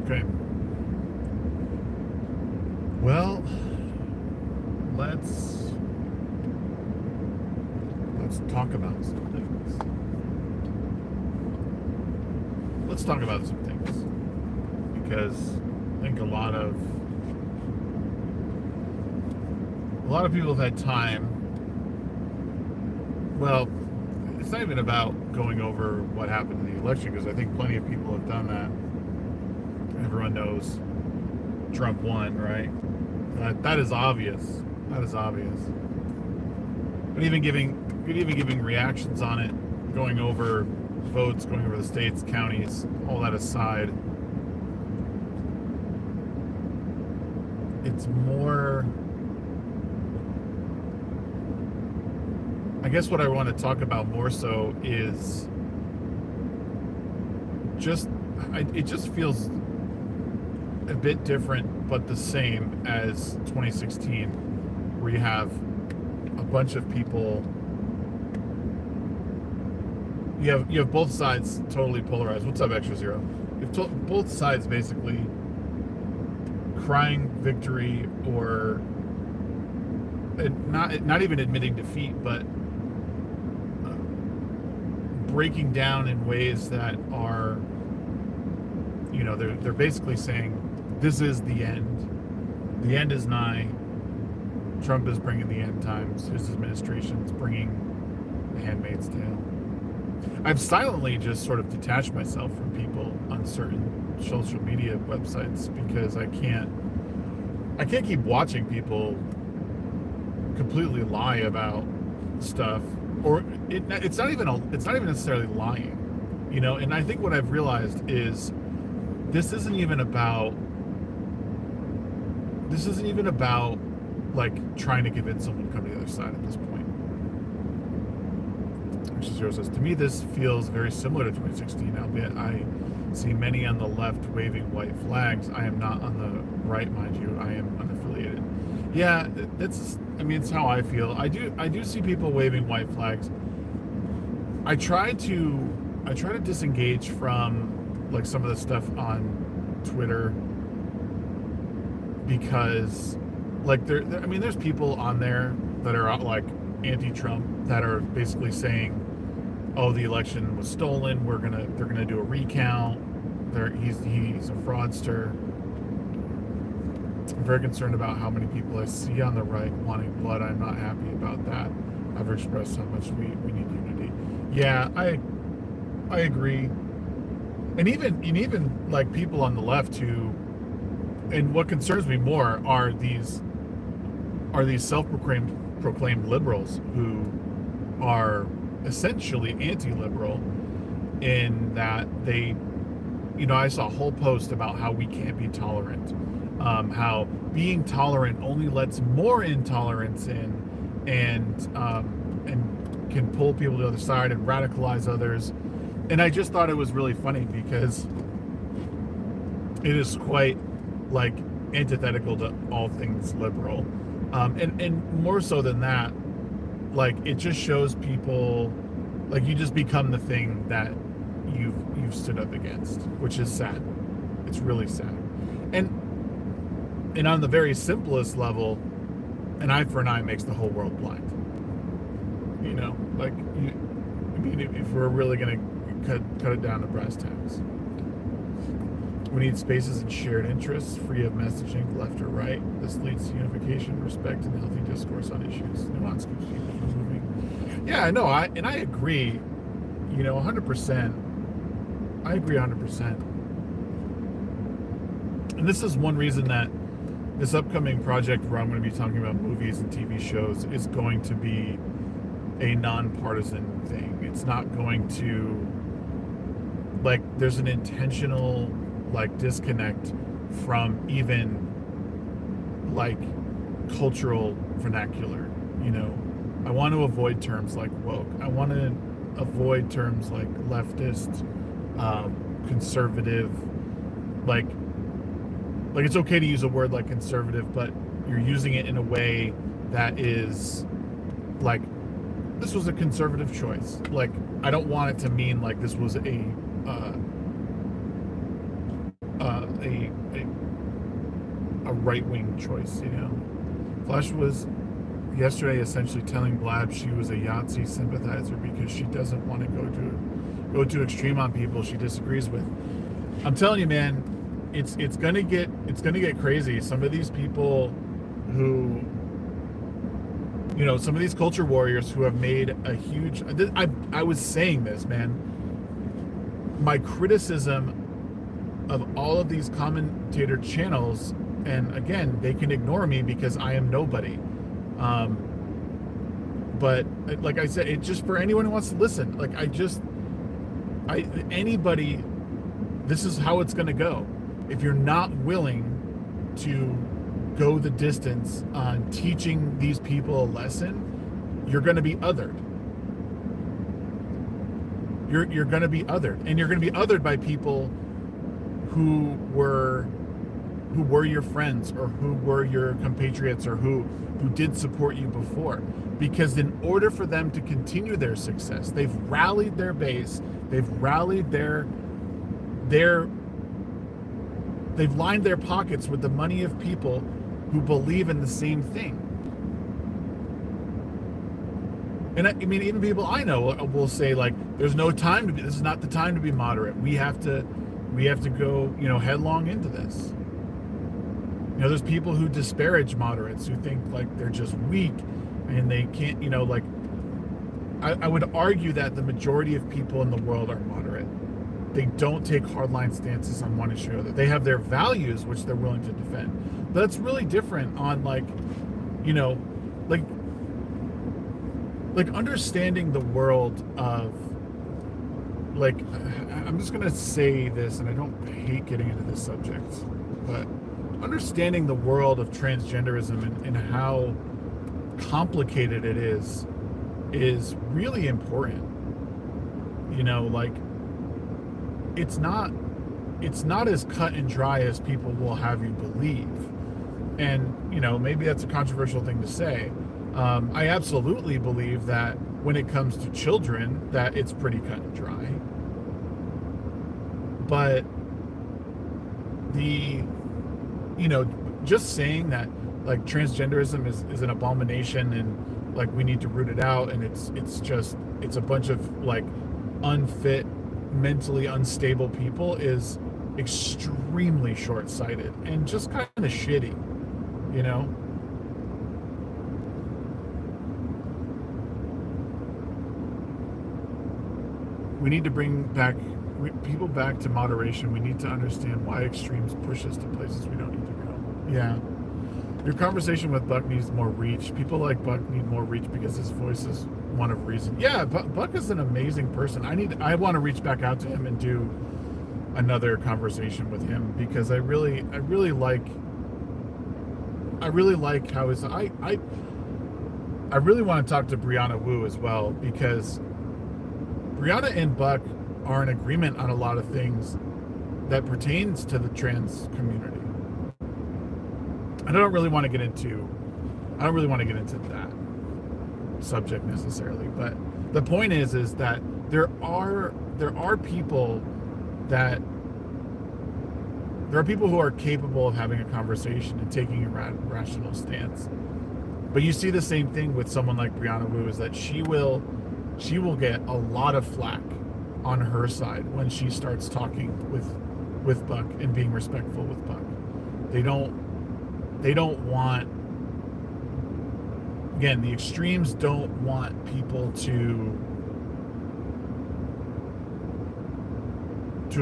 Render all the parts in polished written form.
Okay. Well, let's talk about some things. Let's talk about some things because I think a lot of people have had time. Well, it's not even about going over what happened in the election because I think plenty of people have done that. Everyone knows Trump won, right? That is obvious. That is obvious. But even giving reactions on it, going over votes, going over the states, counties, all that aside, it's more. I guess what I want to talk about more so is it just feels a bit different but the same as 2016, where you have a bunch of people, you have both sides totally polarized. What's up, Extra Zero? You have both sides basically crying victory, or not even admitting defeat, but breaking down in ways that are, they're basically saying this is the end. The end is nigh. Trump is bringing the end times. His administration's bringing the Handmaid's Tale. I've silently just sort of detached myself from people on certain social media websites because I can't keep watching people completely lie about stuff, or it's not even necessarily lying, and I think what I've realized is this isn't even about like trying to convince someone to come to the other side at this point. Which Zero says, to me this feels very similar to 2016, albeit I see many on the left waving white flags. I am not on the right, mind you. I am unaffiliated. Yeah, it's how I feel. I do see people waving white flags. I try to disengage from like some of the stuff on Twitter because like there's people on there that are like anti-Trump that are basically saying, oh, the election was stolen, they're gonna do a recount, he's a fraudster. I'm very concerned about how many people I see on the right wanting blood. I'm not happy about that. I've expressed how much we need unity. Yeah, I agree. And even like people on the left who, and what concerns me more are these self-proclaimed liberals who are essentially anti-liberal in that they, I saw a whole post about how we can't be tolerant, how being tolerant only lets more intolerance in, and can pull people to the other side and radicalize others. And I just thought it was really funny because it is quite like antithetical to all things liberal, and more so than that, like it just shows people like you just become the thing that you've stood up against, which is sad. It's really sad. And on the very simplest level, an eye for an eye makes the whole world blind. If we're really gonna cut it down to brass tacks, we need spaces and shared interests, free of messaging left or right. This leads to unification, respect, and healthy discourse on issues. Nuance keeps people from moving. Yeah, no, I agree. 100%. I agree 100%. And this is one reason that this upcoming project where I'm going to be talking about movies and TV shows is going to be a nonpartisan thing. It's not going to, like, there's an intentional, like, disconnect from even, like, cultural vernacular, I want to avoid terms like woke. I want to avoid terms like leftist, conservative, like it's okay to use a word like conservative, but you're using it in a way that is like, this was a conservative choice. Like, I don't want it to mean like this was a right-wing choice, you know. Flesh was yesterday essentially telling Blab she was a Yahtzee sympathizer because she doesn't want to go to extreme on people she disagrees with. I'm telling you, man, it's gonna get crazy. Some of these people who, you know, some of these culture warriors who have made a huge. I was saying this, man. My criticism of all of these commentator channels, and again, they can ignore me because I am nobody. But like I said, it's just for anyone who wants to listen. Like anybody, this is how it's going to go. If you're not willing to go the distance on teaching these people a lesson, you're going to be othered. You're going to be othered, and you're going to be othered by people who were your friends or who were your compatriots or who did support you before. Because in order for them to continue their success, they've rallied their base, they've rallied they've lined their pockets with the money of people who believe in the same thing. And I mean, even people I know will say, like, there's no time to be, this is not the time to be moderate. We have to go, you know, headlong into this. You know, there's people who disparage moderates, who think like they're just weak and they can't, you know, like, I would argue that the majority of people in the world are moderate. They don't take hardline stances on one issue or other. They have their values, which they're willing to defend. But it's really different on, like, you know, like understanding the world of, like, I'm just gonna say this, and I don't hate getting into this subject, but understanding the world of transgenderism and how complicated it is really important. You know, like, it's not as cut and dry as people will have you believe. And, you know, maybe that's a controversial thing to say. I absolutely believe that when it comes to children, that it's pretty cut and dry. But you know, just saying that, like, transgenderism is an abomination and, like, we need to root it out, and it's a bunch of, like, unfit, mentally unstable people is extremely short-sighted and just kind of shitty, you know? We need to bring people back to moderation. We need to understand why extremes push us to places we don't need to go. Yeah. Your conversation with Buck needs more reach. People like Buck need more reach because his voice is one of reason. Yeah, Buck is an amazing person. I want to reach back out to him and do another conversation with him because I really like how his I really want to talk to Brianna Wu as well, because Brianna and Buck are in agreement on a lot of things that pertains to the trans community. I don't really want to get into that subject necessarily, but the point is that there are people who are capable of having a conversation and taking a rational stance. But you see the same thing with someone like Brianna Wu, is that she will get a lot of flack on her side when she starts talking with Buck and being respectful with Buck. They don't want, again, the extremes don't want people to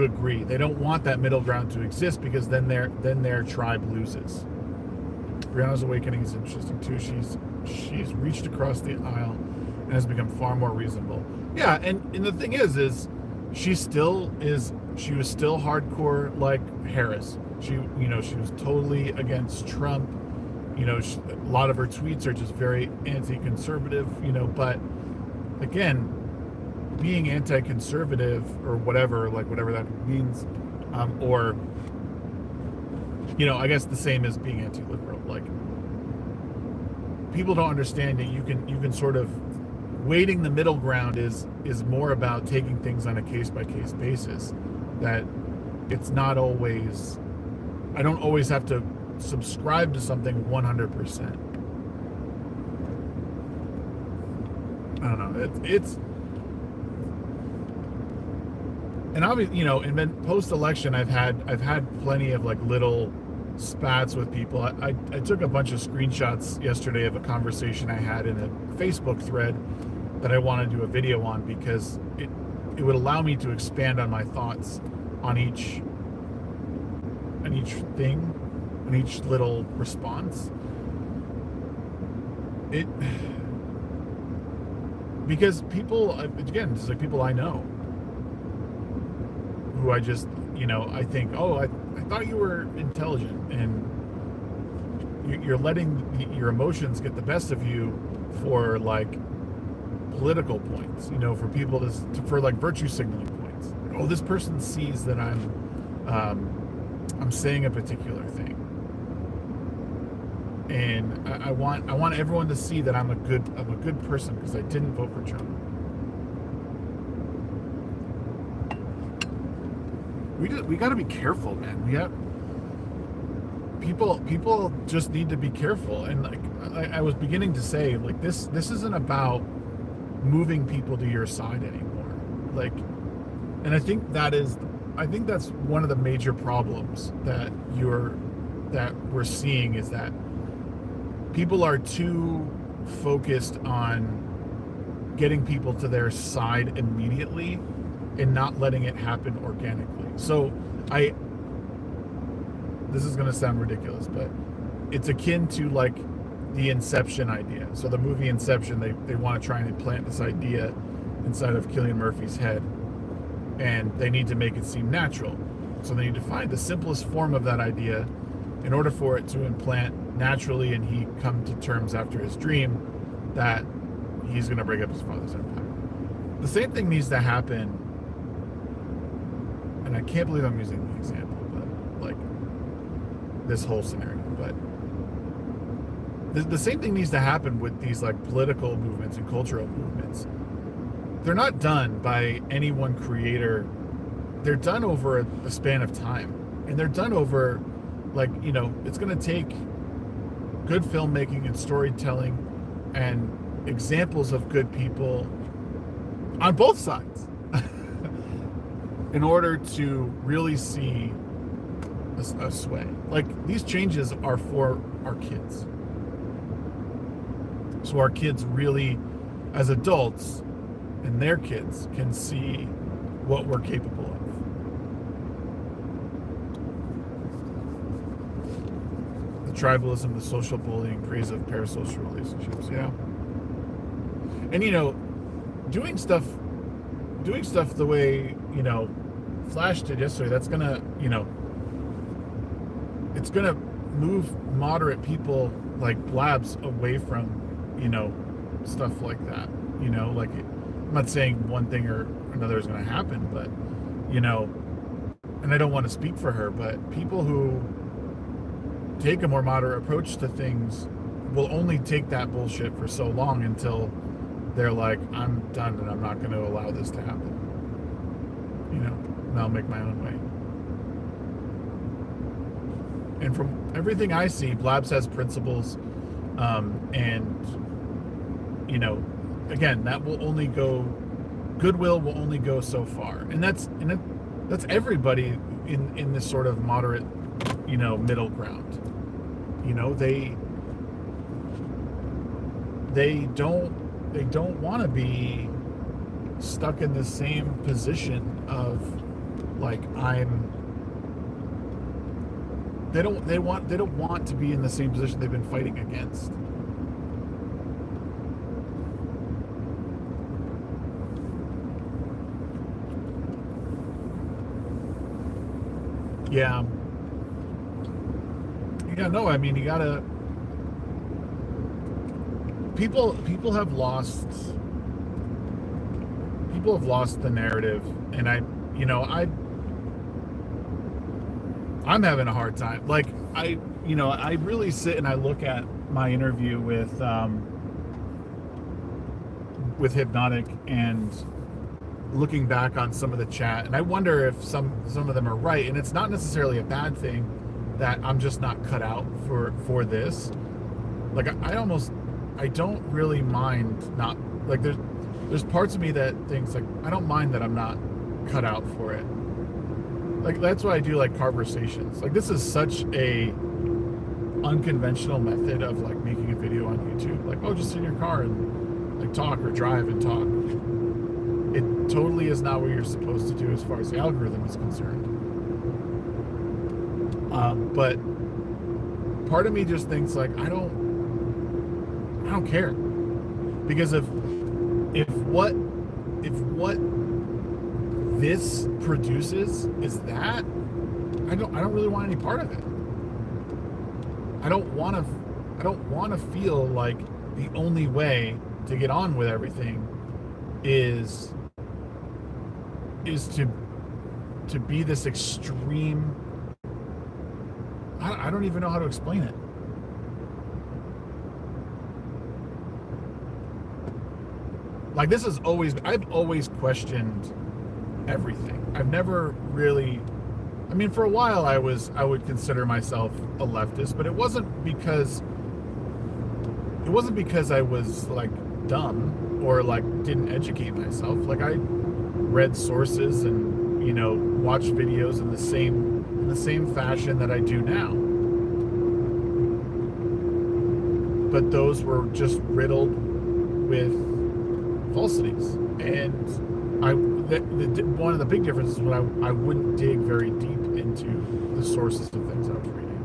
agree. They don't want that middle ground to exist, because then their tribe loses. Brianna's awakening is interesting too. She's reached across the aisle and has become far more reasonable. Yeah, and the thing is she was still hardcore like Harris. She was totally against Trump. You know, a lot of her tweets are just very anti-conservative, you know, but again, being anti-conservative or whatever that means, or, you know, I guess the same as being anti-liberal. Like, people don't understand that you can sort of, wading the middle ground is more about taking things on a case-by-case basis, that it's not always I don't always have to subscribe to something 100%. I don't know. It's and obviously, and then post-election, I've had plenty of like little spats with people. I took a bunch of screenshots yesterday of a conversation I had in a Facebook thread that I want to do a video on, because it would allow me to expand on my thoughts on each thing, on each little response. Because people, again, it's like people I know who I just, I think, oh, I thought you were intelligent, and you're letting your emotions get the best of you for like political points, for people for like virtue signaling points. Oh, this person sees that I'm saying a particular thing, and I want everyone to see that I'm a good person because I didn't vote for Trump. We got to be careful, man. People just need to be careful, and like I was beginning to say, like this isn't about moving people to your side anymore. Like, and I think that's one of the major problems that we're seeing, is that people are too focused on getting people to their side immediately and not letting it happen organically. So this is going to sound ridiculous, but it's akin to like the Inception idea. So the movie Inception, they want to try and implant this idea inside of Cillian Murphy's head, and they need to make it seem natural. So they need to find the simplest form of that idea in order for it to implant naturally, and he come to terms after his dream that he's going to break up his father's empire. The same thing needs to happen, and I can't believe I'm using the example, but like this whole scenario, but the same thing needs to happen with these like political movements and cultural movements. They're not done by any one creator. They're done over a span of time, and they're done over like, it's going to take good filmmaking and storytelling and examples of good people on both sides in order to really see a sway. Like, these changes are for our kids. So our kids really, as adults, and their kids can see what we're capable of. The tribalism, the social bullying, praise of parasocial relationships, yeah. And doing stuff the way, Flash did yesterday, that's gonna, it's gonna move moderate people like Blabs away from, stuff like that. Like, I'm not saying one thing or another is gonna happen, but, and I don't want to speak for her, but people who take a more moderate approach to things will only take that bullshit for so long until they're like, I'm done and I'm not going to allow this to happen. And I'll make my own way. And from everything I see, Blabs has principles, and again, that will only go, goodwill will only go so far, and that's everybody in this sort of moderate, middle ground. They don't want to be stuck in the same position of like they don't want to be in the same position they've been fighting against. Yeah, no, I mean, you gotta, people have lost the narrative, and I'm having a hard time. Like, I really sit and I look at my interview with Hypnotic, and looking back on some of the chat, and I wonder if some of them are right, and it's not necessarily a bad thing that I'm just not cut out for this. Like I don't really mind not, like there's parts of me that thinks like I don't mind that I'm not cut out for it. Like that's why I do like Carversations. Like this is such a unconventional method of like making a video on YouTube. Like, oh, just sit in your car and like talk or drive and talk. It totally is not what you're supposed to do as far as the algorithm is concerned. But part of me just thinks like I don't care, because if what this produces is that, I don't really want any part of it. I don't want to feel like the only way to get on with everything is to be this extreme. I don't even know how to explain it. Like this is always, I've always questioned everything. I've never really, I mean, for a while I would consider myself a leftist, but it wasn't because I was like dumb or like didn't educate myself. Like I read sources and, you know, watched videos in the same fashion that I do now. But those were just riddled with falsities. And one of the big differences was I wouldn't dig very deep into the sources of things I was reading,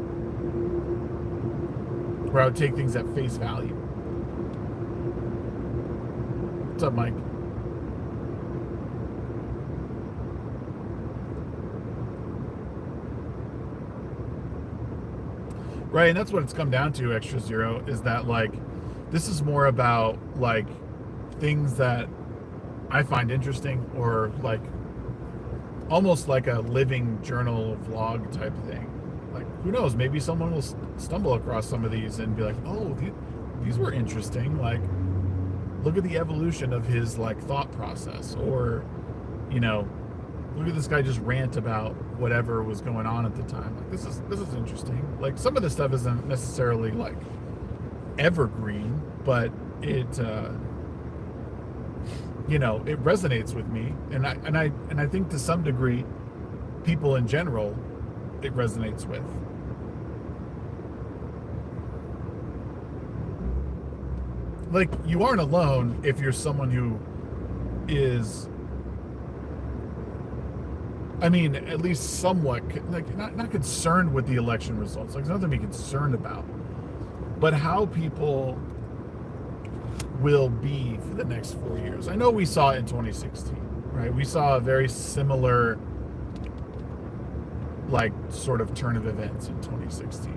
where I would take things at face value. What's up, Mike? Right, and that's what it's come down to, Extra Zero, is that like this is more about like things that I find interesting, or like almost like a living journal vlog type thing. Like who knows, maybe someone will stumble across some of these and be like, oh, these were interesting, like look at the evolution of his like thought process, or you know, look at this guy just rant about whatever was going on at the time. Like this is interesting. Like some of the stuff isn't necessarily like evergreen, but it you know, it resonates with me, and I think to some degree people in general it resonates with. Like you aren't alone if you're someone who is, I mean, at least somewhat, like not concerned with the election results. Like there's nothing to be concerned about, but how people will be for the next 4 years. I know we saw it in 2016, right? We saw a very similar, like, sort of turn of events in 2016.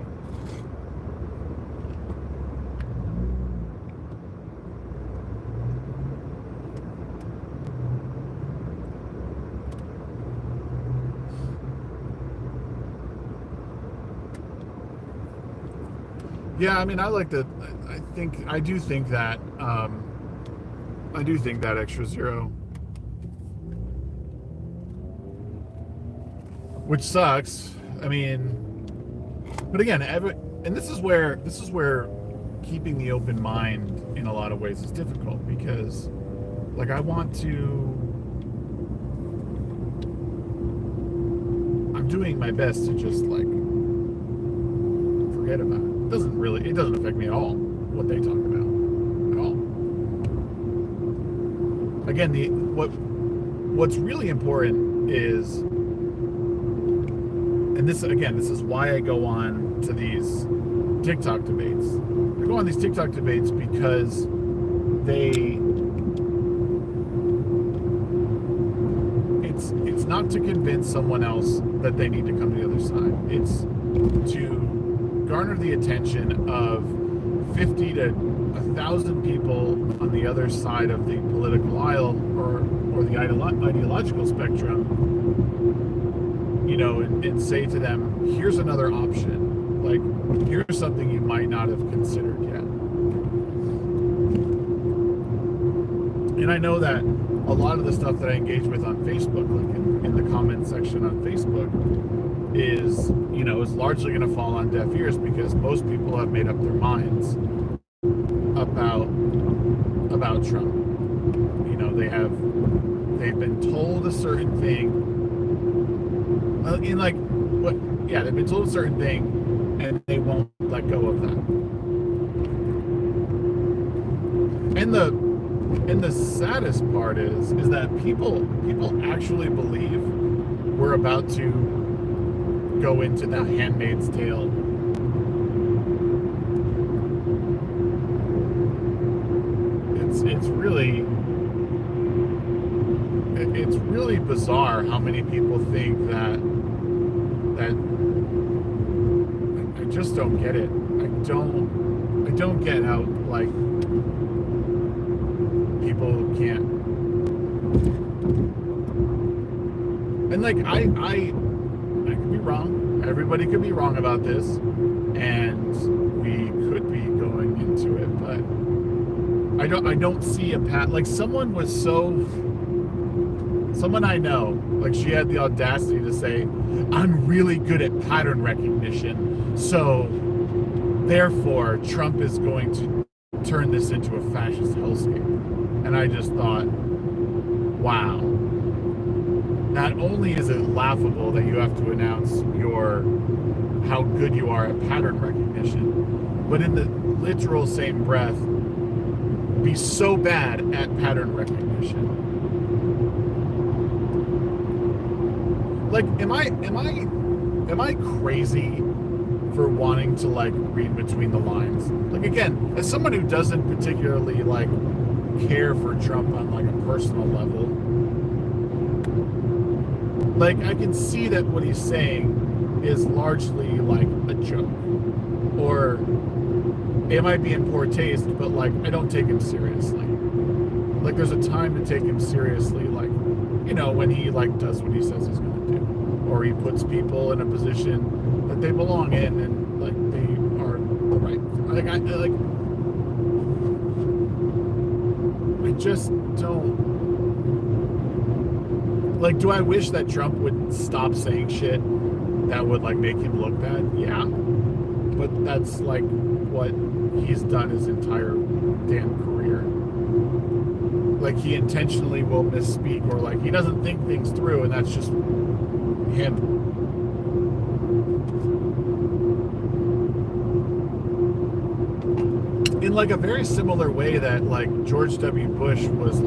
Yeah, I mean, I do think that Extra Zero, which sucks. I mean, but again, and this is where keeping the open mind in a lot of ways is difficult, because like I'm doing my best to just like forget about it. It doesn't affect me at all what they talk about at all. Again, what's really important is, and this is why I go on to these TikTok debates. I go on these TikTok debates because it's not to convince someone else that they need to come to the other side. It's to garner the attention of 50 to 1,000 people on the other side of the political aisle, or the ideological spectrum, you know, and say to them, here's another option. Like, here's something you might not have considered yet. And I know that a lot of the stuff that I engage with on Facebook, like in the comment section on Facebook, is, is largely going to fall on deaf ears because most people have made up their minds about Trump. They've been told a certain thing. They've been told a certain thing, and they won't let go of that. And the saddest part is that people actually believe we're about to go into the Handmaid's Tale. It's really bizarre how many people think that I just don't get it. I don't get how people can't. And I could be wrong. Everybody could be wrong about this, and we could be going into it, but I don't see a path. Someone I know, she had the audacity to say, I'm really good at pattern recognition, so therefore Trump is going to turn this into a fascist hellscape. And I just thought, wow. Not only is it laughable that you have to announce how good you are at pattern recognition, but in the literal same breath, be so bad at pattern recognition. Am I crazy for wanting to read between the lines? Again, as someone who doesn't particularly care for Trump on a personal level, I can see that what he's saying is largely a joke, or it might be in poor taste, but I don't take him seriously. There's a time to take him seriously, when he does what he says he's going to do, or he puts people in a position that they belong in, and they are the right. I just don't. Do I wish that Trump would stop saying shit that would make him look bad? Yeah, but that's what he's done his entire damn career. He intentionally will misspeak, or he doesn't think things through, and that's just him. In a very similar way that George W. Bush was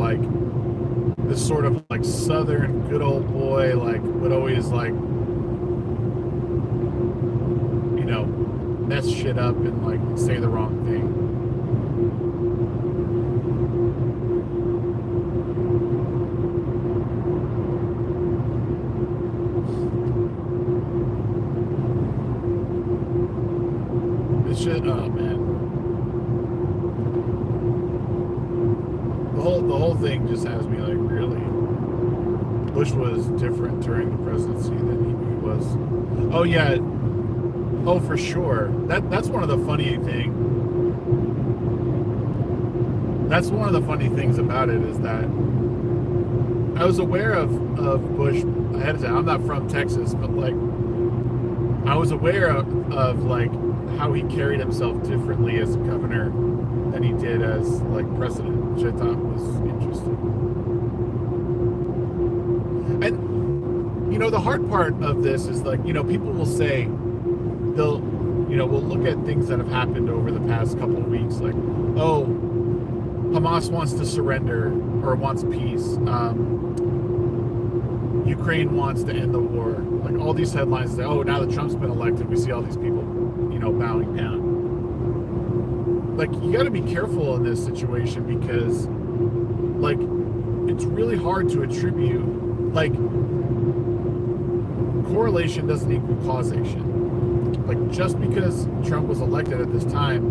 this sort of southern good old boy, would always mess shit up and say the wrong thing. Oh man, the whole thing just has me really. Bush was different during the presidency than he was. Oh yeah, oh for sure. That's one of the funny things. That's one of the funny things about it is that I was aware of Bush ahead of time. I'm not from Texas, but I was aware of how he carried himself differently as governor than he did as president, which I thought was interesting. And the hard part of this is people will say we'll look at things that have happened over the past couple of weeks, oh, Hamas wants to surrender or wants peace. Ukraine wants to end the war. All these headlines say, oh, now that Trump's been elected, we see all these people, bowing down. You got to be careful in this situation because, it's really hard to attribute, correlation doesn't equal causation. Just because Trump was elected at this time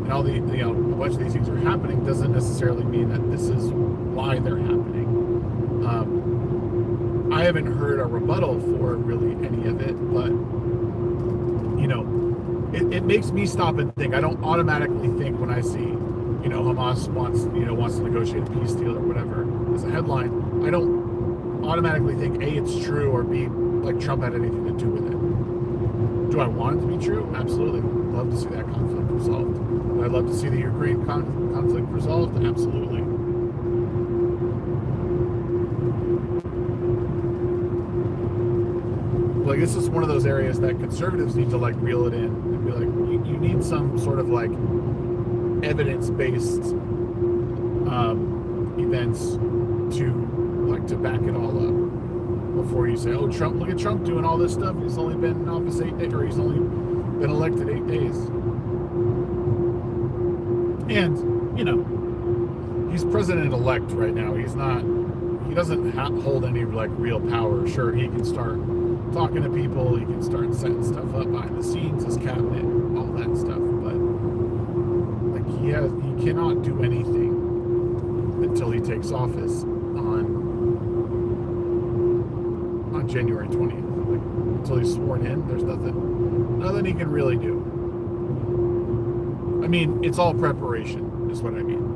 and all the, a bunch of these things are happening doesn't necessarily mean that this is why they're happening. I haven't heard a rebuttal for really any of it, but it makes me stop and think. I don't automatically think when I see, Hamas wants to negotiate a peace deal or whatever as a headline. I don't automatically think A, it's true, or B, Trump had anything to do with it. Do I want it to be true? Absolutely. Love to see that conflict resolved. Would I love to see the Ukraine conflict resolved? Absolutely. Like, this is one of those areas that conservatives need to like reel it in and be like, you need some sort of like evidence-based events to back it all up before you say, oh, Trump, look at Trump doing all this stuff. He's only been in office 8 days, or he's only been elected 8 days. And, you know, he's president-elect right now. He doesn't hold any like real power. Sure, he can start talking to people, he can start setting stuff up behind the scenes, his cabinet, all that stuff, but like he cannot do anything until he takes office on January 20th. Like, until he's sworn in, there's nothing he can really do. I mean, it's all preparation, is what I mean.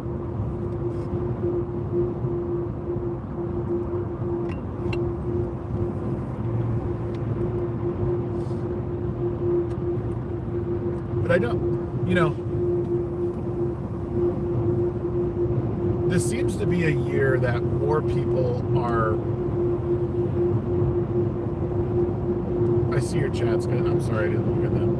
But I don't, this seems to be a year that more people are. I see your chat's good. I'm sorry I didn't look at them.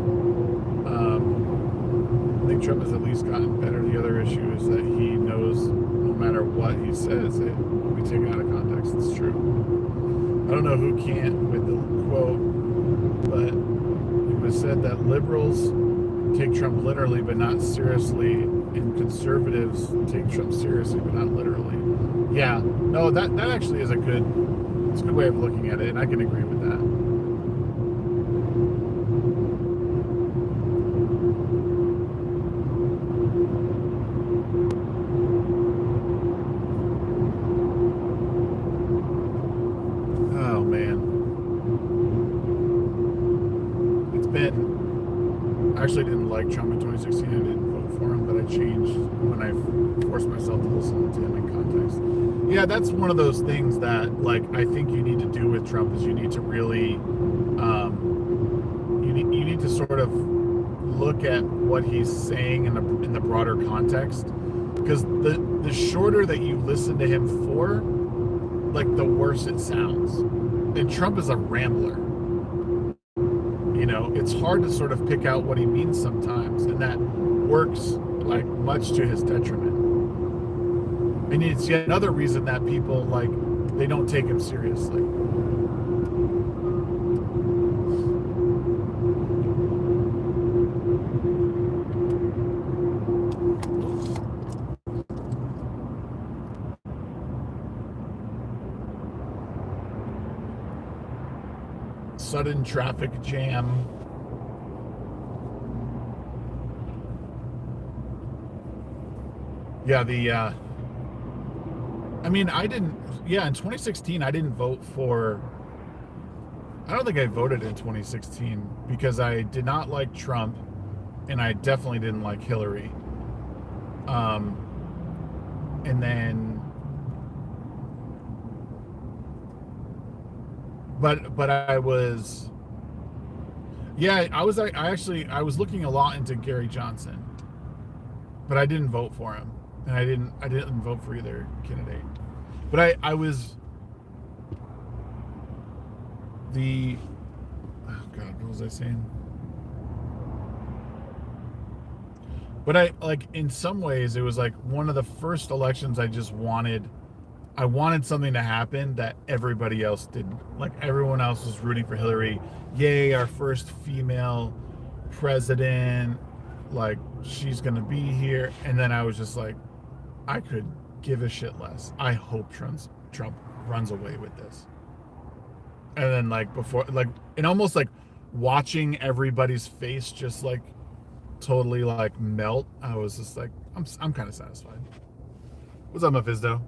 I think Trump has at least gotten better. The other issue is that he knows no matter what he says, it will be taken out of context. It's true. I don't know who can't with the quote, but it was said that liberals take Trump literally but not seriously, and conservatives take Trump seriously but not literally. Yeah, no, that actually is a good way of looking at it, and I can agree with that. Oh man, it's been. I actually didn't like Trump in 2016. I didn't vote for him, but I changed when I forced myself to listen to him in context. Yeah, that's one of those things that, like, I think you need to do with Trump is you need to really, you need to sort of look at what he's saying in the broader context, because the shorter that you listen to him for, like, the worse it sounds. And Trump is a rambler. It's hard to sort of pick out what he means sometimes, and that works like much to his detriment. And it's yet another reason that people they don't take him seriously. Sudden traffic jam. Yeah, in 2016, I didn't vote for, I don't think I voted in 2016 because I did not like Trump, and I definitely didn't like Hillary. And then, but I was, I was looking a lot into Gary Johnson, but I didn't vote for him. And I didn't vote for either candidate. But I was oh God, what was I saying? But in some ways it was like one of the first elections I wanted something to happen that everybody else didn't. Like, everyone else was rooting for Hillary. Yay, our first female president. Like, she's gonna be here. And then I was just like, I could give a shit less. I hope Trump runs away with this. And then and almost like watching everybody's face just totally melt. I was just like, I'm kind of satisfied. What's up, Mephisto?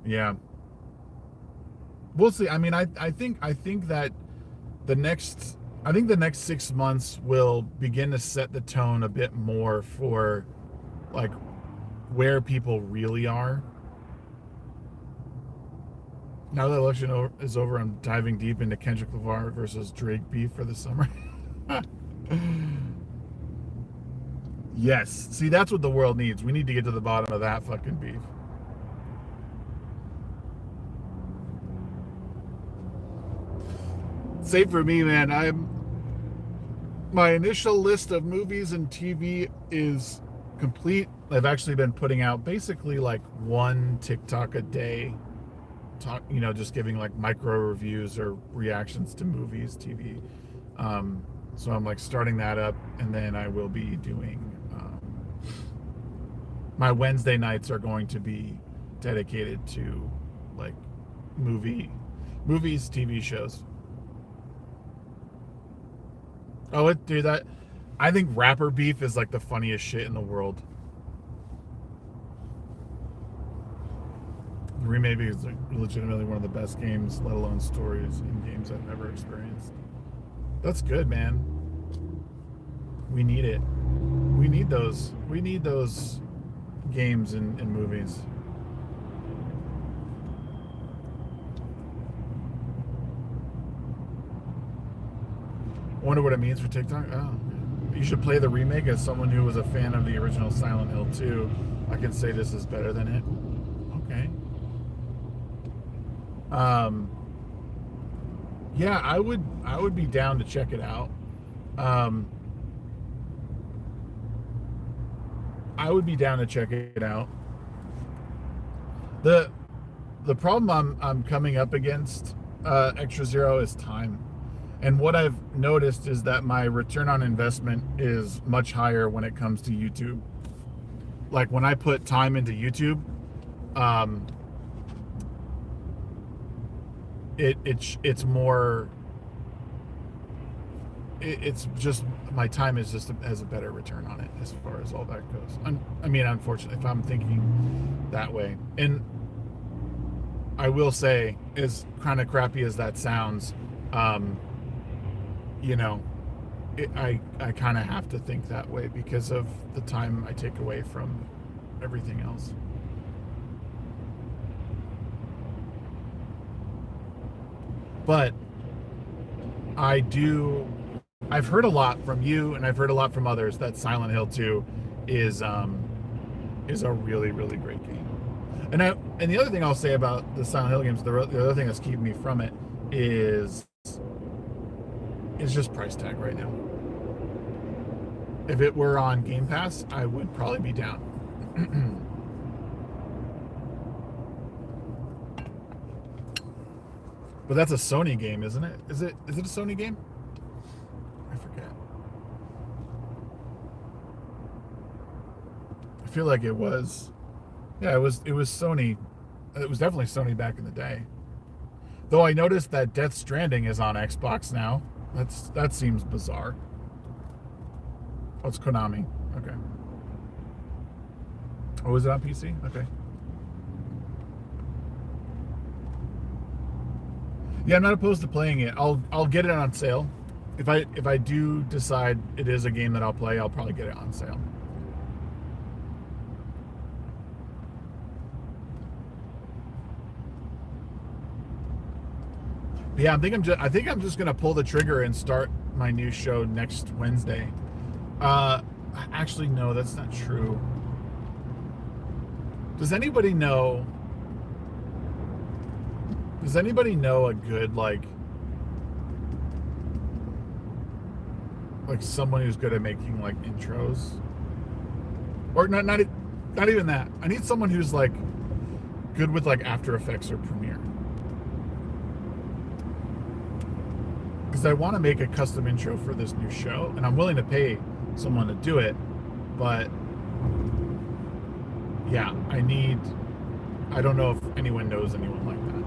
Yeah. We'll see. I mean, I think that the next I think the next 6 months will begin to set the tone a bit more for like where people really are. Now that the election is over, I'm diving deep into Kendrick Lamar versus Drake beef for the summer. Yes. See, that's what the world needs. We need to get to the bottom of that fucking beef. Same for me, man. My initial list of movies and TV is complete. I've actually been putting out basically like one TikTok a day, just giving like micro reviews or reactions to movies, TV. So I'm like starting that up, and then I will be doing my Wednesday nights are going to be dedicated to like movies, TV shows. Oh, dude, I think rapper beef is like the funniest shit in the world. The remake is like legitimately one of the best games, let alone stories in games I've ever experienced. That's good, man. We need it. We need those. We need those games and movies. Wonder what it means for TikTok. Oh, you should play the remake. As someone who was a fan of the original Silent Hill 2, I can say this is better than it. Okay. Yeah, I would be down to check it out. I would be down to check it out. The problem I'm coming up against, Extra Zero, is time. And what I've noticed is that my return on investment is much higher when it comes to YouTube. Like when I put time into YouTube, it's more. It's just my time is just has a better return on it as far as all that goes. I mean, unfortunately, if I'm thinking that way, and I will say, as kind of crappy as that sounds, I kind of have to think that way because of the time I take away from everything else. But I've heard a lot from you, and I've heard a lot from others that Silent Hill 2 is a really, really great game. And the other thing I'll say about the Silent Hill games, the other thing that's keeping me from it is just price tag right now. If it were on Game Pass, I would probably be down. But that's a Sony game, isn't it? Is it a Sony game? I forget. I feel like it was. Yeah, it was Sony. It was definitely Sony back in the day. Though I noticed that Death Stranding is on Xbox now. That seems bizarre. Oh, it's Konami. Okay. Oh, is it on PC? Okay. Yeah, I'm not opposed to playing it. I'll get it on sale. If I do decide it is a game that I'll play, I'll probably get it on sale. Yeah, I think I'm just gonna pull the trigger and start my new show next Wednesday. Actually, no, that's not true. Does anybody know a good like someone who's good at making like intros? Or not even that. I need someone who's like good with like After Effects or Premiere. Because I want to make a custom intro for this new show, and I'm willing to pay someone to do it, but yeah, I don't know if anyone knows anyone like that.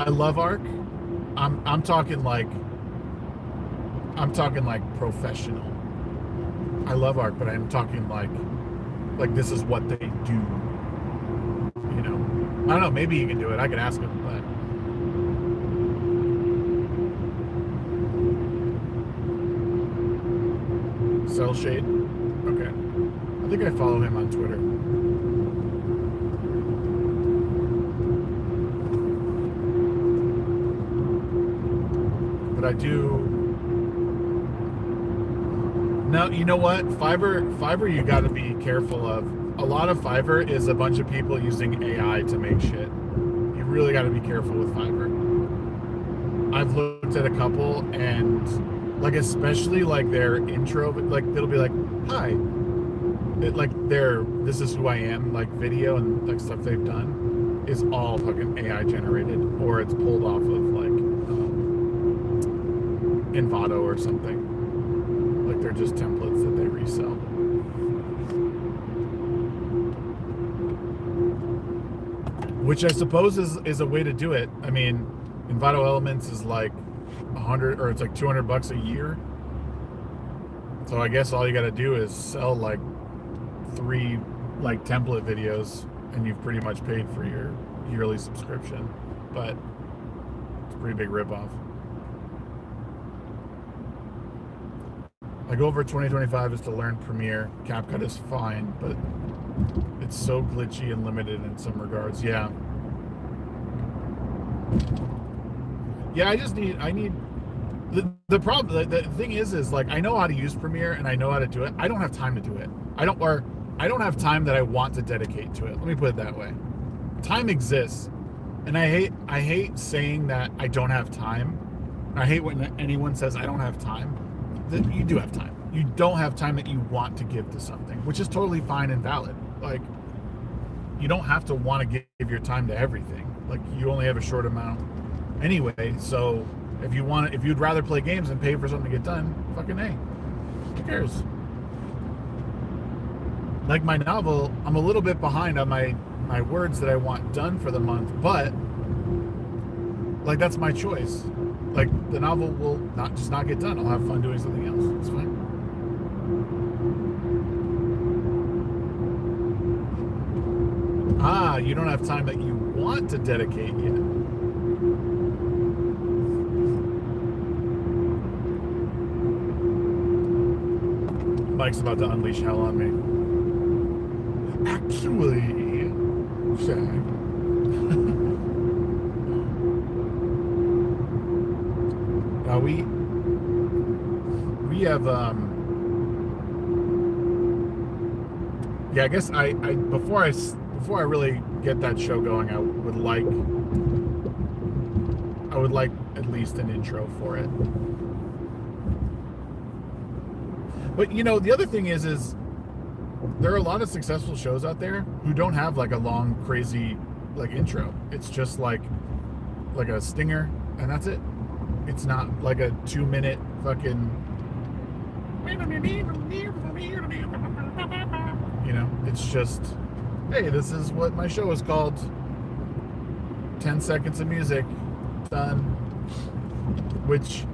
I love Arc. I'm talking like professional. I love Arc, but I'm talking like this is what they do. you know, I don't know, maybe he can do it. I could ask him, but Cell Shade. Okay. I think I follow him on Twitter. But I do. No, you know what? Fiverr, you got to be careful of. A lot of Fiverr is a bunch of people using AI to make shit. You really got to be careful with Fiverr. I've looked at a couple, and like especially like their intro, like it'll be like, "Hi," like their "This is who I am" like video and like stuff they've done is all fucking AI generated, or it's pulled off of like Envato or something. Like they're just templates that they resell. Which I suppose is a way to do it. I mean, Envato Elements is like 100 or it's like $200 a year. So I guess all you got to do is sell like 3 like template videos, and you've pretty much paid for your yearly subscription. But it's a pretty big ripoff. My goal for 2025 is to learn Premiere. CapCut is fine, but it's so glitchy and limited in some regards. Yeah. Yeah, I need the problem, the thing is like I know how to use Premiere and I know how to do it. I don't have time to do it. I don't have time that I want to dedicate to it. Let me put it that way. Time exists. And I hate saying that I don't have time. I hate when anyone says I don't have time. That you do have time. You don't have time that you want to give to something, which is totally fine and valid. Like, you don't have to want to give your time to everything. Like, you only have a short amount anyway. So if you'd rather play games and pay for something to get done, fucking A. Who cares? Like my novel, I'm a little bit behind on my words that I want done for the month, but like that's my choice. Like the novel will not get done. I'll have fun doing something else. It's fine. You don't have time that you want to dedicate yet. Mike's about to unleash hell on me. Actually, Shag. Now we have yeah, I guess I before I really get that show going, I would like at least an intro for it. But you know, the other thing is there are a lot of successful shows out there who don't have like a long, crazy like intro. It's just like a stinger, and that's it. It's not like a 2-minute fucking, you know, it's just, hey, this is what my show is called. 10 seconds of music, done. Which,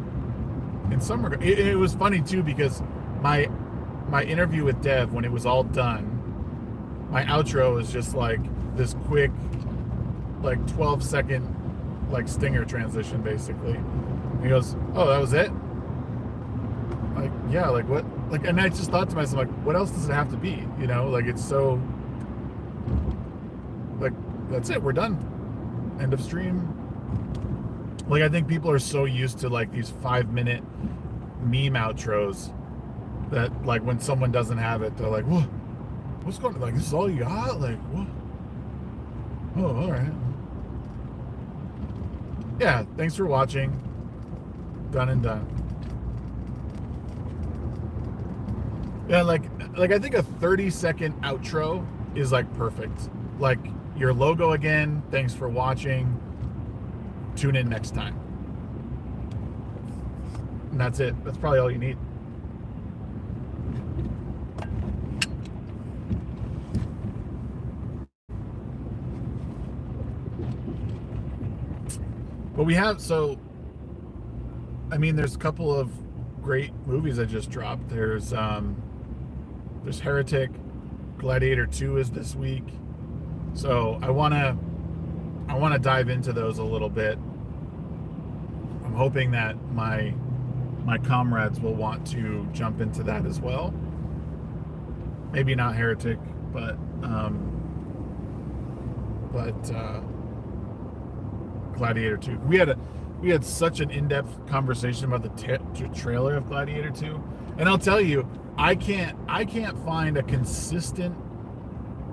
in some regard, it was funny too, because my interview with Dev, when it was all done, my outro was just like this quick, like 12-second, like stinger transition, basically. And he goes, "Oh, that was it?" Like, yeah, like what? Like, and I just thought to myself, like, what else does it have to be? You know, like it's so, like, that's it, we're done. End of stream. Like, I think people are so used to like these 5-minute meme outros that like when someone doesn't have it, they're like, "Whoa, what's going on? Like, this is all you got? Like, what? Oh, all right. Yeah, thanks for watching. Done and done." Yeah, like I think a 30-second outro is like perfect. Like your logo again, thanks for watching. Tune in next time. And that's it. That's probably all you need. But we have, so, I mean, there's a couple of great movies that just dropped. There's Heretic, Gladiator 2 is this week. So I wanna dive into those a little bit. I'm hoping that my comrades will want to jump into that as well. Maybe not Heretic, but Gladiator 2. We had such an in-depth conversation about the trailer of Gladiator 2, and I'll tell you, I can't find a consistent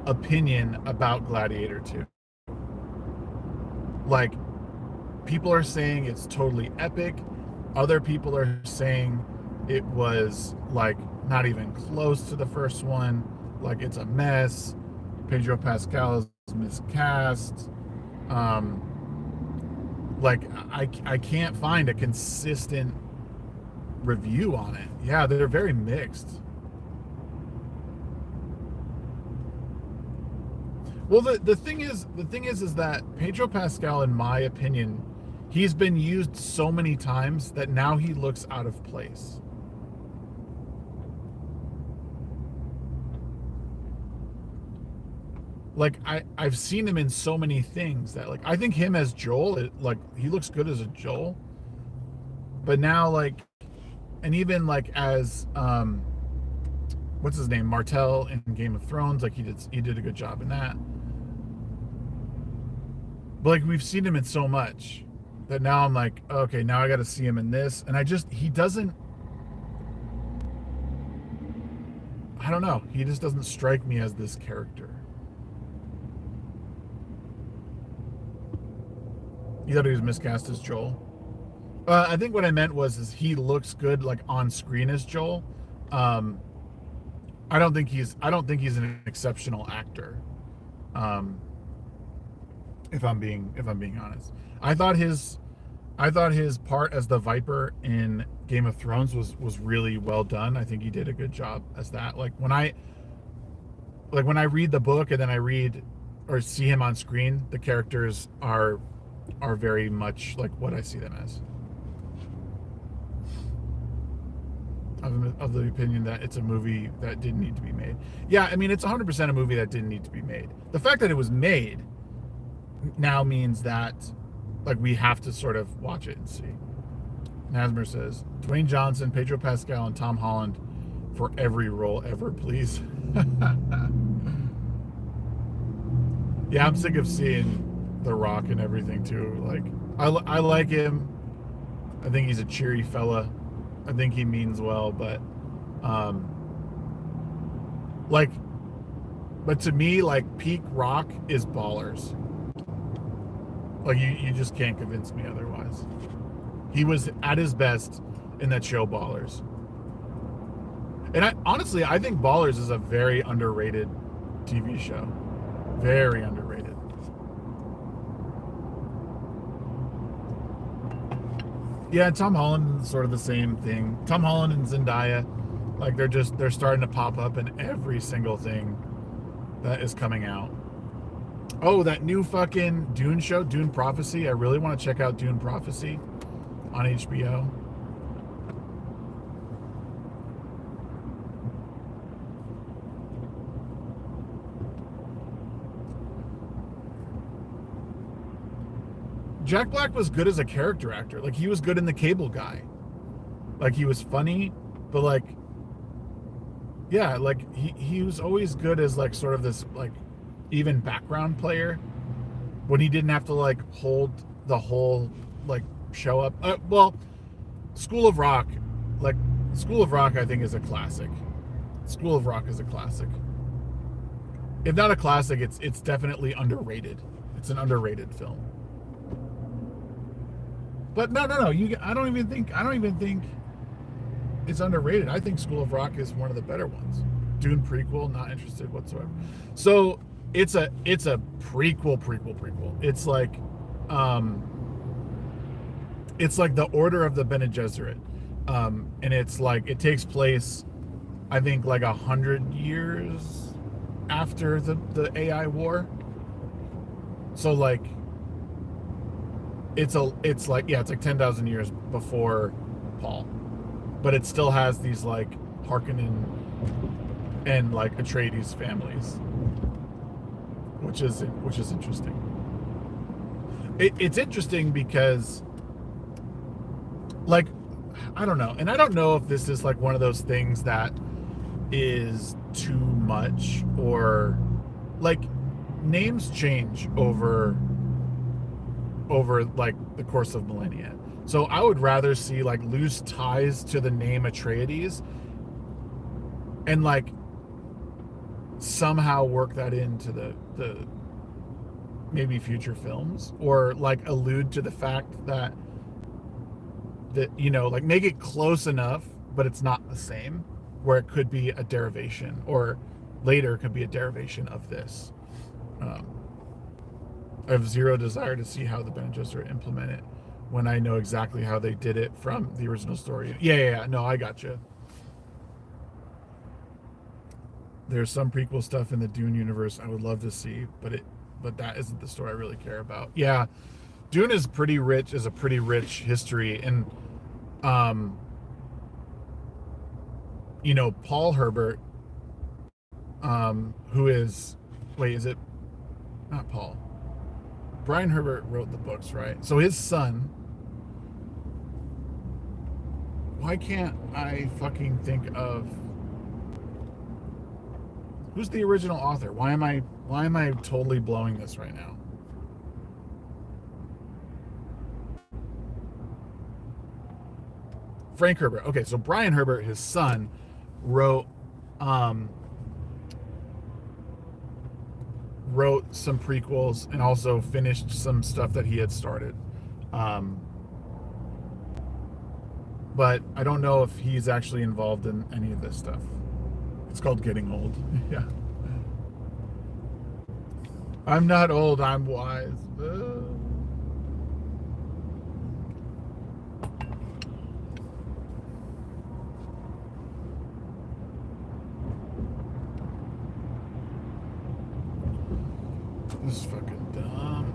opinion about Gladiator 2. Like, people are saying it's totally epic. Other people are saying it was like not even close to the first one. Like, it's a mess. Pedro Pascal is miscast. Like, I can't find a consistent review on it. Yeah, they're very mixed. Well, the thing is that Pedro Pascal, in my opinion, he's been used so many times that now he looks out of place. Like, I've seen him in so many things that, like, I think him as Joel, like, he looks good as a Joel. But now, like, and even like as what's his name, Martell in Game of Thrones, like, he did a good job in that. But like, we've seen him in so much that now I'm like, okay, now I got to see him in this, and he doesn't. I don't know. He just doesn't strike me as this character. You thought he was miscast as Joel? I think what I meant is he looks good, like, on screen as Joel. I don't think he's an exceptional actor. If I'm being honest, I thought his part as the Viper in Game of Thrones was really well done. I think he did a good job as that. Like, when I read the book and then I read or see him on screen, the characters are very much like what I see them as. Of the opinion that it's a movie that didn't need to be made. Yeah, I mean, it's 100% a movie that didn't need to be made. The fact that it was made now means that, like, we have to sort of watch it and see. Nasmer says, Dwayne Johnson, Pedro Pascal, and Tom Holland for every role ever, please. Yeah, I'm sick of seeing The Rock and everything too. Like, I like him. I think he's a cheery fella. I think he means well, but but to me, like, peak Rock is Ballers. Like, you just can't convince me otherwise. He was at his best in that show Ballers. And I think Ballers is a very underrated TV show. Very underrated. Yeah, Tom Holland is sort of the same thing. Tom Holland and Zendaya, like, they're starting to pop up in every single thing that is coming out. Oh, that new fucking Dune show, Dune Prophecy. I really want to check out Dune Prophecy on HBO. Jack Black was good as a character actor. Like, he was good in The Cable Guy. Like, he was funny, but, like, yeah, like, he was always good as, like, sort of this, like, even background player when he didn't have to, like, hold the whole, like, show up. Well, School of Rock, I think, is a classic. School of Rock is a classic. If not a classic, it's definitely underrated. It's an underrated film. But no. I don't even think it's underrated. I think School of Rock is one of the better ones. Dune prequel, not interested whatsoever. So it's a prequel. It's like the Order of the Bene Gesserit, and it's like, it takes place, I think, like 100 years after the AI war. So, like, it's like 10,000 years before Paul, but it still has these, like, Harkonnen and, like, Atreides families. which is interesting. It's interesting because, like, I don't know, and I don't know if this is like one of those things that is too much, or like names change over like the course of millennia. So I would rather see like loose ties to the name Atreides and like somehow work that into the maybe future films, or like allude to the fact that you know, like make it close enough but it's not the same, where it could be a derivation, or later could be a derivation of this. I have zero desire to see how the Bene Gesserit implement it when I know exactly how they did it from the original story. Yeah. No, I gotcha. There's some prequel stuff in the Dune universe I would love to see, but that isn't the story I really care about. Yeah, Dune is pretty rich, is a pretty rich history, and you know, Paul Herbert, who is, wait, is it not Paul? Brian Herbert wrote the books, right? So his son. Why can't I fucking think of who's the original author? Why am I totally blowing this right now? Frank Herbert. Okay, so Brian Herbert, his son, wrote some prequels and also finished some stuff that he had started. But I don't know if he's actually involved in any of this stuff. It's called getting old. Yeah. I'm not old, I'm wise. This is fucking dumb.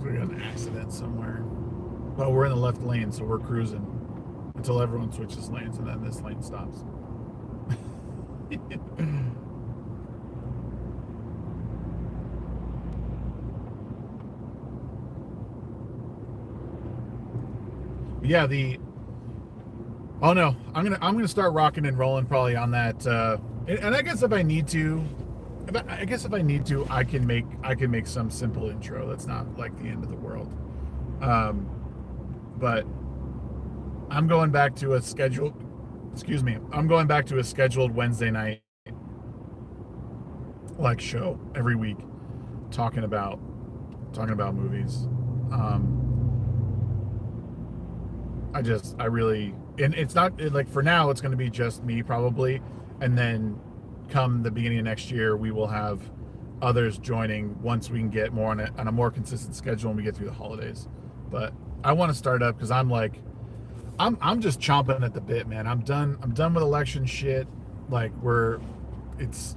We got an accident somewhere. Well, we're in the left lane, so we're cruising until everyone switches lanes, and then this lane stops. Yeah, oh no, I'm gonna start rocking and rolling probably on that. And I guess if I need to, I can make some simple intro. That's not like the end of the world. But I'm going back to a scheduled. Excuse me. I'm going back to a scheduled Wednesday night like show every week, talking about movies. I really, and it's not like, for now it's going to be just me probably, and then come the beginning of next year we will have others joining once we can get more on a more consistent schedule and we get through the holidays. But I want to start up because I'm just chomping at the bit, man. I'm done with election shit. Like it's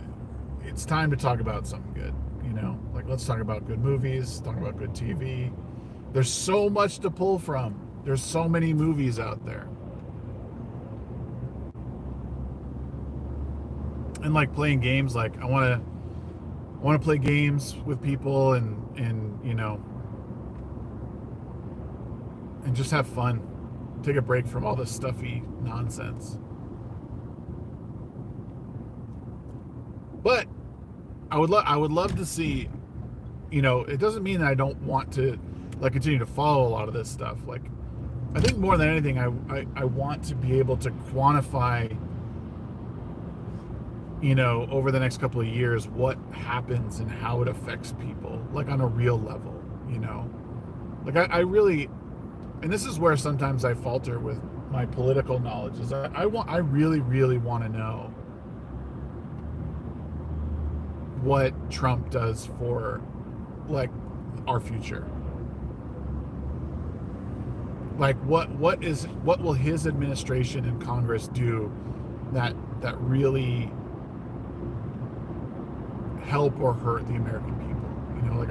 time to talk about something good, you know? Like, let's talk about good movies, talk about good TV. There's so much to pull from. There's so many movies out there. And like playing games, like I want to play games with people and you know, and just have fun. Take a break from all this stuffy nonsense. But I would love to see, you know, it doesn't mean that I don't want to like continue to follow a lot of this stuff. Like, I think more than anything, I want to be able to quantify, you know, over the next couple of years, what happens and how it affects people, like on a real level, you know? Like I really, and this is where sometimes I falter with my political knowledge, is I really, really want to know what Trump does for like our future. Like what will his administration and Congress do that really help or hurt the American people? You know, like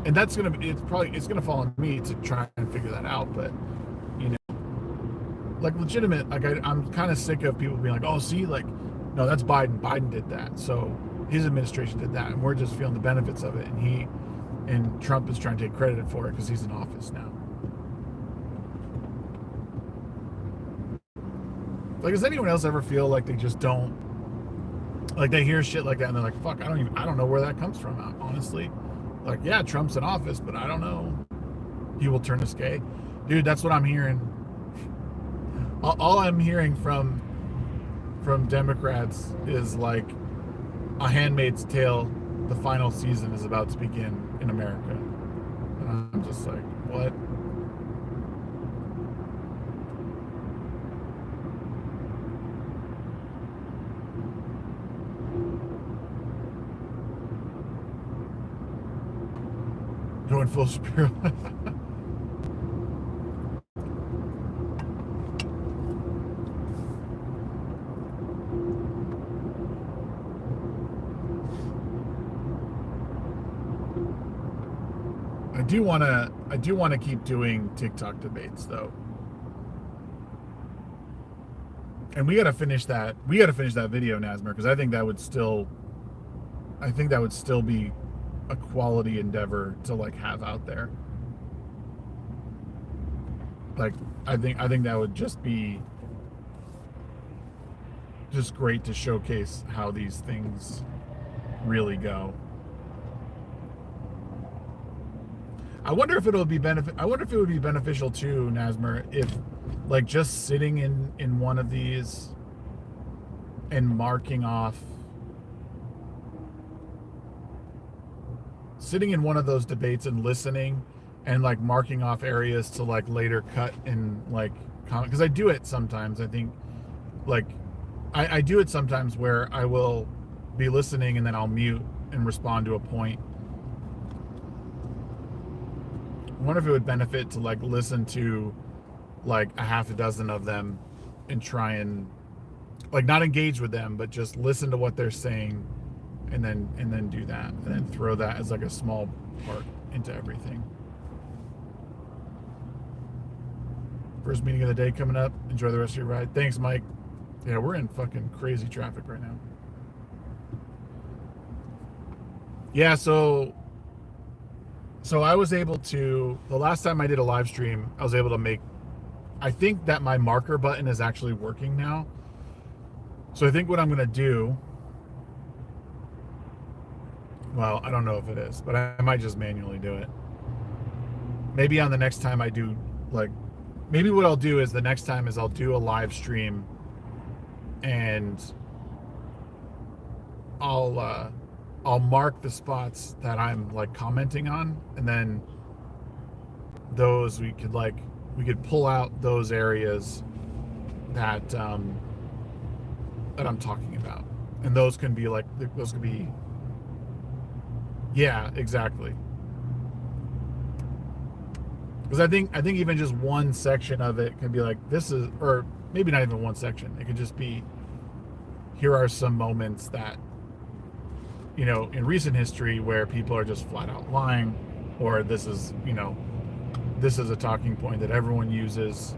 and that's it's gonna fall on me to try and figure that out. But you know, like legitimate, like I'm kind of sick of people being like, oh, see, like, no, that's Biden. Biden did that. So his administration did that. And we're just feeling the benefits of it. And Trump is trying to take credit for it because he's in office now. Like, does anyone else ever feel like they just don't, like they hear shit like that and they're like, fuck, I don't know where that comes from, honestly. Like, yeah, Trump's in office, but I don't know. He will turn us gay. Dude, that's what I'm hearing. All I'm hearing from Democrats is like A Handmaid's Tale, the final season is about to begin in America. And I'm just like, what? Going full Shapiro. I do want to keep doing TikTok debates though. And we got to finish that video, Nasmer, because I think that would still be a quality endeavor to like have out there. Like I think that would just be just great to showcase how these things really go. I wonder if it would be beneficial too, Nasmer, if like just sitting in one of these and marking off, sitting in one of those debates and listening and like marking off areas to like later cut in like comment, because I do it sometimes. I think like I do it sometimes where I will be listening and then I'll mute and respond to a point. I wonder if it would benefit to like listen to like a half a dozen of them and try and like not engage with them, but just listen to what they're saying and then do that and then throw that as like a small part into everything. First meeting of the day coming up. Enjoy the rest of your ride. Thanks, Mike. Yeah, we're in fucking crazy traffic right now. Yeah, so I was able to, the last time I did a live stream, I was able to make, I think that my marker button is actually working now. So I think what I'm going to do, well, I don't know if it is, but I might just manually do it. Maybe on the next time I do, like, maybe what I'll do is the next time is I'll do a live stream and I'll mark the spots that I'm like commenting on, and then those we could pull out those areas that that I'm talking about, and those can be like, those could be, yeah, exactly. Because I think even just one section of it can be like, this is, or maybe not even one section. It could just be, here are some moments that, you know, in recent history where people are just flat out lying, or this is, you know, this is a talking point that everyone uses.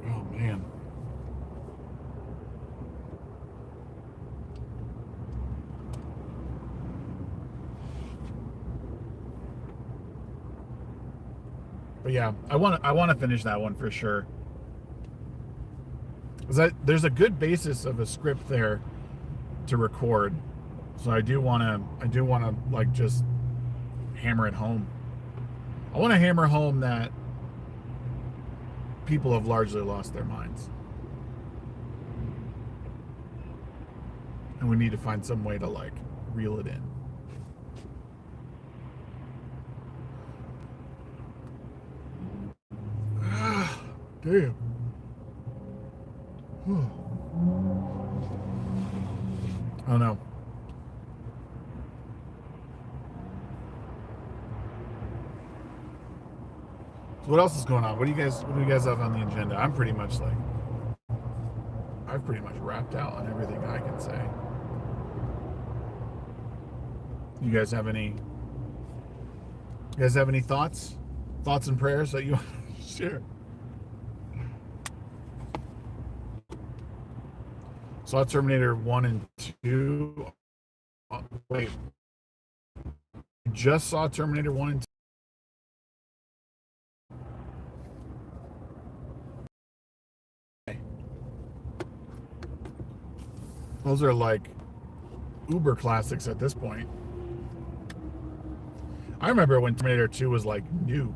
Oh man. But yeah, I want to finish that one for sure. Because there's a good basis of a script there to record, so I do want to like just hammer it home. I want to hammer home that people have largely lost their minds, and we need to find some way to like reel it in. Damn. Oh no. So what else is going on? What do you guys have on the agenda? I've pretty much wrapped out on everything I can say. You guys have any? You guys have any thoughts? Thoughts and prayers that you want to share? Saw Terminator 1 and 2. Wait. Just saw Terminator 1 and 2. Those are like uber classics at this point. I remember when Terminator 2 was like new.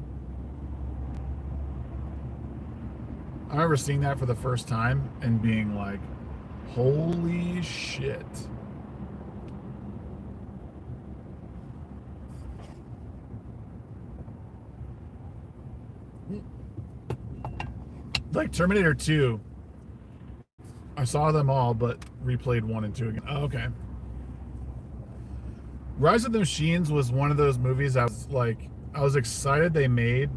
I remember seeing that for the first time and being like, holy shit. Like Terminator 2, I saw them all, but replayed 1 and 2 again. Oh, okay. Rise of the Machines was one of those movies I was excited they made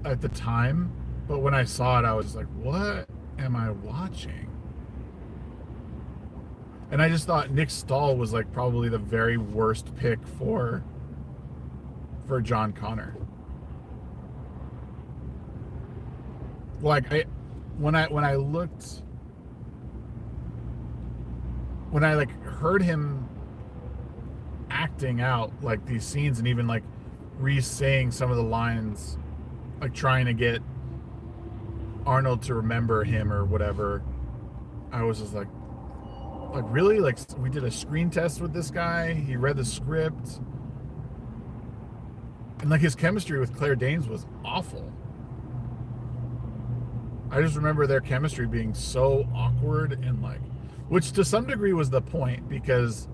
at the time, but when I saw it, I was just like, what am I watching? And I just thought Nick Stahl was like probably the very worst pick for John Connor. Like when I like heard him acting out like these scenes and even like re-saying some of the lines, like trying to get Arnold to remember him or whatever, I was just like really? Like we did a screen test with this guy, he read the script, and like his chemistry with Claire Danes was awful. I just remember their chemistry being so awkward and like, which to some degree was the point because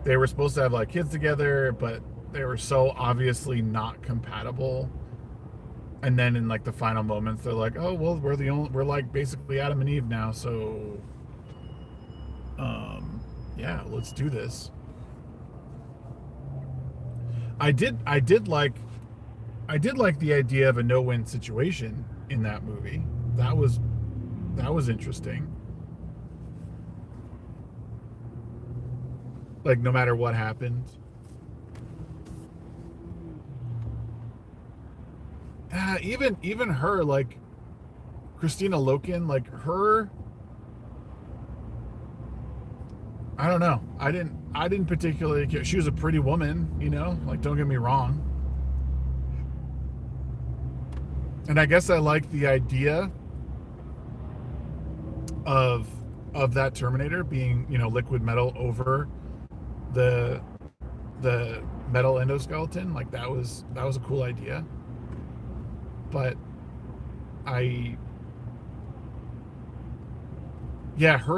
they were supposed to have like kids together, but they were so obviously not compatible. And then in like the final moments, they're like, "Oh well, we're like basically Adam and Eve now, so yeah, let's do this." I did like the idea of a no-win situation in that movie. That was interesting. Like no matter what happened. Even her, like Christina Loken, like her, I don't know. I didn't particularly care. She was a pretty woman, you know, like don't get me wrong. And I guess I like the idea of that Terminator being, you know, liquid metal over the metal endoskeleton. Like that was a cool idea. But her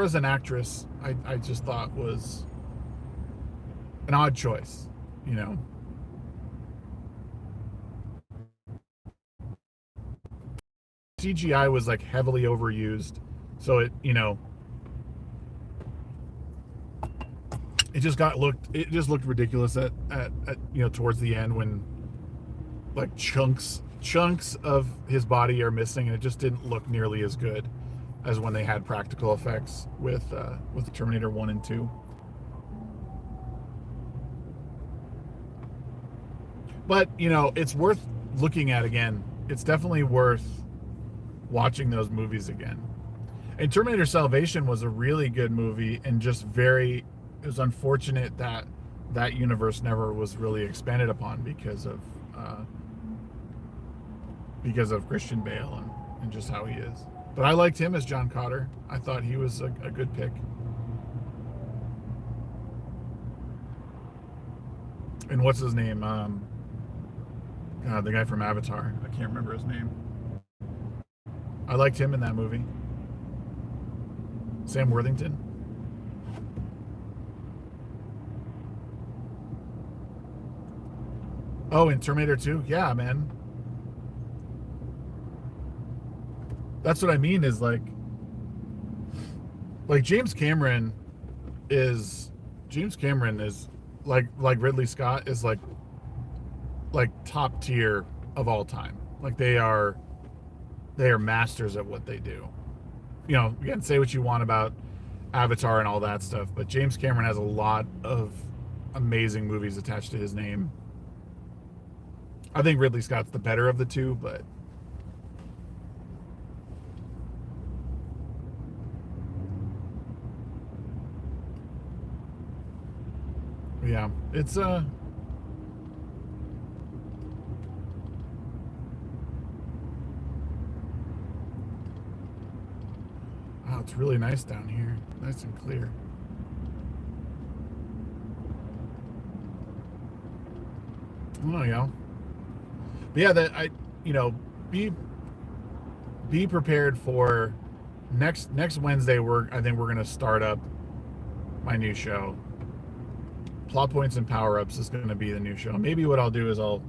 as an actress, I just thought was an odd choice, you know. CGI was like heavily overused, so it, you know, it just looked ridiculous at you know, towards the end when like chunks of his body are missing, and it just didn't look nearly as good as when they had practical effects with the Terminator 1 and 2. But, you know, it's worth looking at again. It's definitely worth watching those movies again. And Terminator Salvation was a really good movie, and just it was unfortunate that that universe never was really expanded upon because of Christian Bale and just how he is. But I liked him as John Cotter. I thought he was a good pick. And what's his name? The guy from Avatar. I can't remember his name. I liked him in that movie. Sam Worthington. Oh, in Terminator 2? Yeah, man. That's what I mean is like James Cameron is like Ridley Scott is like top tier of all time. Like they are masters at what they do. You know, you can say what you want about Avatar and all that stuff, but James Cameron has a lot of amazing movies attached to his name. I think Ridley Scott's the better of the two, but yeah, it's oh, it's really nice down here, nice and clear. Oh yeah, but yeah, that you know, be be prepared for next Wednesday. I think we're gonna start up my new show. Plot points and power ups is going to be the new show. Maybe what I'll do is I'll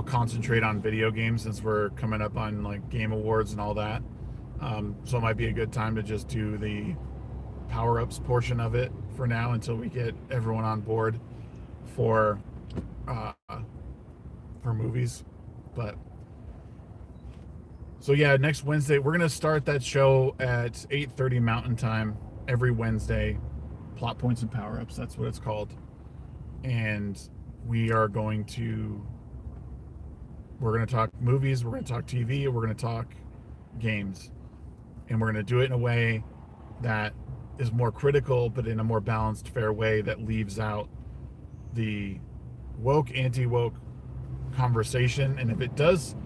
concentrate on video games since we're coming up on like game awards and all that. So it might be a good time to just do the power ups portion of it for now until we get everyone on board for movies. But so yeah, next Wednesday we're gonna start that show at 8:30 Mountain Time every Wednesday. Plot points and power ups. That's what it's called. And we're going to talk movies, we're going to talk TV, we're going to talk games, and we're going to do it in a way that is more critical, but in a more balanced, fair way that leaves out the woke, anti-woke conversation. And if it does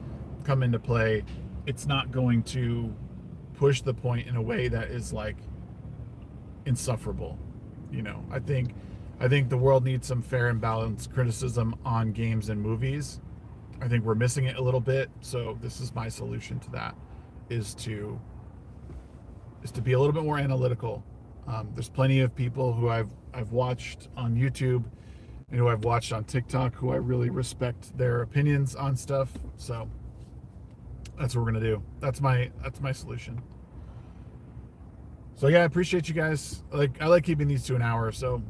come into play, it's not going to push the point in a way that is like insufferable. You know, I think the world needs some fair and balanced criticism on games and movies. I think we're missing it a little bit. So this is my solution to that, is to be a little bit more analytical. There's plenty of people who I've watched on YouTube and who I've watched on TikTok who I really respect their opinions on stuff. So that's what we're gonna do. That's my solution. So yeah, I appreciate you guys. I like keeping these to an hour, so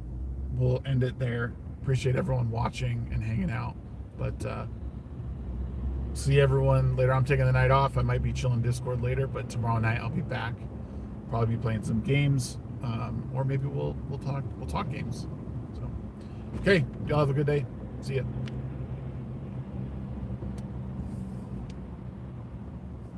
we'll end it there. Appreciate everyone watching and hanging out. But see everyone later. I'm taking the night off. I might be chilling Discord later, but tomorrow night I'll be back. Probably be playing some games, or maybe we'll talk games. So okay, y'all have a good day. See ya.